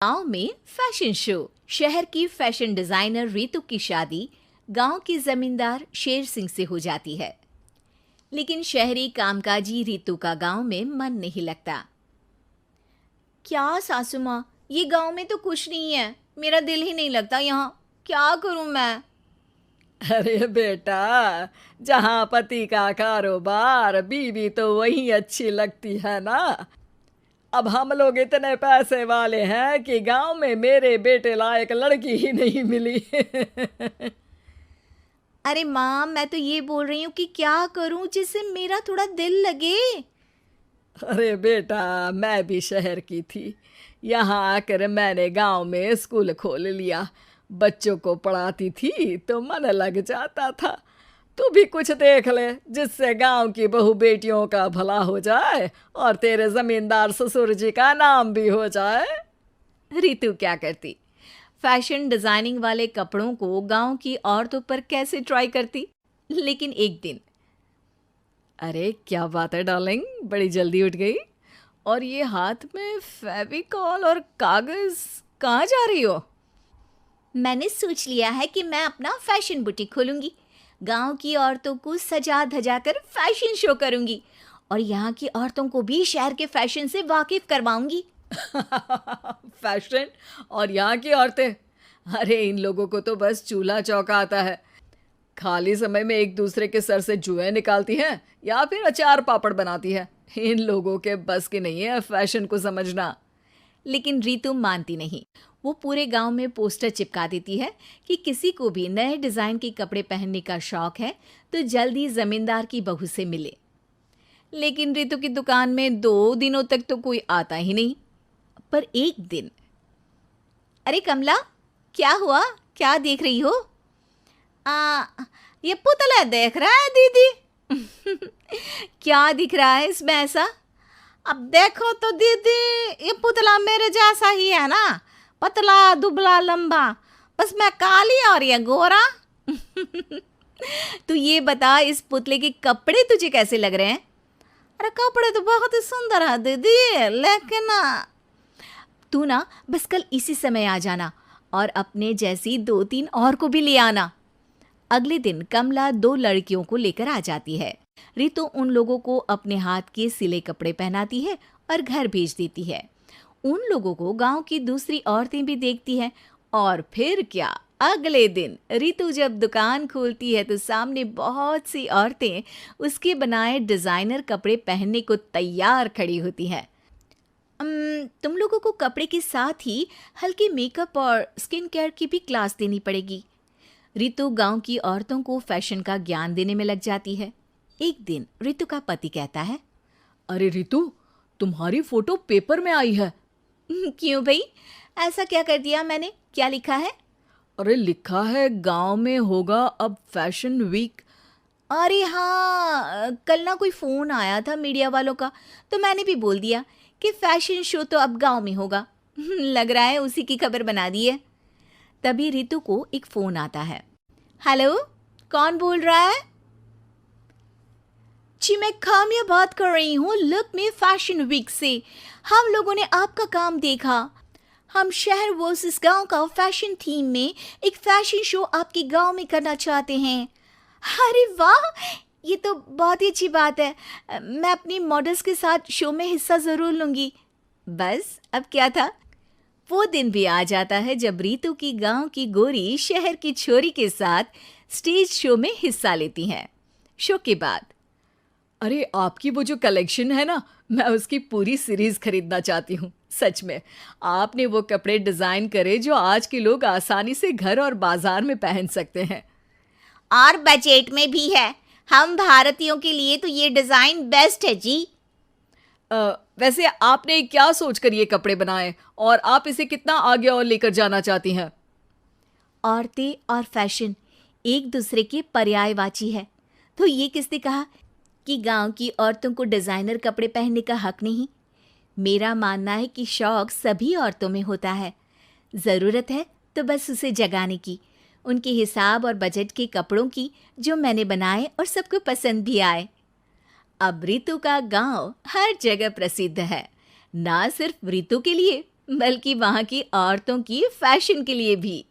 गांव में fashion show. शहर की फैशन डिजाइनर रितु की शादी गांव के जमींदार शेर सिंह से हो जाती है। लेकिन शहरी कामकाजी रितु का गांव में मन नहीं लगता। क्या सासू माँ, ये गांव में तो कुछ नहीं है, मेरा दिल ही नहीं लगता यहाँ, क्या करूं मैं। अरे बेटा, जहाँ पति का कारोबार बीवी तो वही अच्छी लगती है ना। अब हम लोग इतने पैसे वाले हैं कि गांव में मेरे बेटे लायक लड़की ही नहीं मिली। अरे माँ, मैं तो ये बोल रही हूँ कि क्या करूं जिससे मेरा थोड़ा दिल लगे। अरे बेटा, मैं भी शहर की थी। यहाँ आकर मैंने गांव में स्कूल खोल लिया। बच्चों को पढ़ाती थी तो मन लग जाता था। तू भी कुछ देख ले जिससे गांव की बहू बेटियों का भला हो जाए और तेरे जमींदार ससुर जी का नाम भी हो जाए। रितु क्या करती, फैशन डिजाइनिंग वाले कपड़ों को गांव की औरतों पर कैसे ट्राई करती। लेकिन एक दिन, अरे क्या बात है डार्लिंग, बड़ी जल्दी उठ गई। और ये हाथ में फेविकॉल और कागज, कहाँ जा रही हो? मैंने सोच लिया है कि मैं अपना फैशन बुटीक खोलूंगी। गांव की औरतों को सजा धजा कर फैशन शो करूंगी और यहाँ की औरतों को भी शहर के फैशन से वाकिफ करवाऊंगी। फैशन और यहाँ की औरतें, अरे इन लोगों को तो बस चूल्हा चौका आता है। खाली समय में एक दूसरे के सर से जुएं निकालती हैं या फिर अचार पापड़ बनाती है। इन लोगों के बस की नहीं है फैशन को समझना। लेकिन रितु मानती नहीं। वो पूरे गांव में पोस्टर चिपका देती है कि किसी को भी नए डिजाइन के कपड़े पहनने का शौक है तो जल्दी जमींदार की बहू से मिले। लेकिन रितु की दुकान में 2 दिनों तक तो कोई आता ही नहीं। पर एक दिन, अरे कमला, क्या हुआ, क्या देख रही हो? ये पुतला देख रहा है दीदी। क्या दिख रहा है इसमें ऐसा? अब देखो तो दीदी, ये पुतला मेरे जैसा ही है ना, पतला दुबला लंबा, बस मैं काली और ये गोरा। तू ये बता, इस पुतले के कपड़े तुझे कैसे लग रहे हैं? अरे कपड़े तो बहुत ही सुंदर है दीदी, लेकिन तू ना बस कल इसी समय आ जाना और अपने जैसी 2-3 और को भी ले आना। अगले दिन कमला 2 लड़कियों को लेकर आ जाती है। रितु उन लोगों को अपने हाथ के सिले कपड़े पहनाती है और घर भेज देती है। उन लोगों को गांव की दूसरी औरतें भी देखती हैं। और फिर क्या, अगले दिन रितु जब दुकान खोलती है तो सामने बहुत सी औरतें उसके बनाए डिजाइनर कपड़े पहनने को तैयार खड़ी होती हैं। तुम लोगों को कपड़े के साथ ही हल्के मेकअप और स्किन केयर की भी क्लास देनी पड़ेगी। रितु गांव की औरतों को फैशन का ज्ञान देने में लग जाती है। एक दिन रितु का पति कहता है, अरे रितु, तुम्हारी फोटो पेपर में आई है। क्यों भाई, ऐसा क्या कर दिया मैंने, क्या लिखा है? अरे लिखा है गांव में होगा अब फैशन वीक। अरे हाँ, कल ना कोई फ़ोन आया था मीडिया वालों का, तो मैंने भी बोल दिया कि फैशन शो तो अब गांव में होगा। लग रहा है उसी की खबर बना दी है। तभी रितु को एक फ़ोन आता है। हेलो, कौन बोल रहा है? जी मैं काम्या बात कर रही हूँ, लुक में फैशन वीक से। हम लोगों ने आपका काम देखा। हम शहर वर्सेस गांव का फैशन थीम में एक फैशन शो आपके गांव में करना चाहते हैं। अरे वाह, ये तो बहुत ही अच्छी बात है। मैं अपनी मॉडल्स के साथ शो में हिस्सा ज़रूर लूँगी। बस अब क्या था, वो दिन भी आ जाता है जब रितु की गांव की गोरी शहर की छोरी के साथ स्टेज शो में हिस्सा लेती हैं। शो के बाद, अरे आपकी वो जो कलेक्शन है ना, मैं उसकी पूरी सीरीज खरीदना चाहती हूँ। सच में आपने वो कपड़े डिजाइन करे जो आज के लोग आसानी से घर और बाजार में पहन सकते हैं। और बजट में भी है। हम भारतीयों के लिए तो ये डिज़ाइन बेस्ट है जी। वैसे आपने क्या सोचकर ये कपड़े बनाए और आप इसे कितना आगे और लेकर जाना चाहती हैं? औरतें और फैशन एक दूसरे के पर्यायवाची है। तो ये किसने कहा कि गांव की औरतों को डिज़ाइनर कपड़े पहनने का हक नहीं? मेरा मानना है कि शौक सभी औरतों में होता है। ज़रूरत है तो बस उसे जगाने की, उनके हिसाब और बजट के कपड़ों की, जो मैंने बनाए और सबको पसंद भी आए। अब रितु का गांव हर जगह प्रसिद्ध है, ना सिर्फ रितु के लिए बल्कि वहाँ की औरतों की फैशन के लिए भी।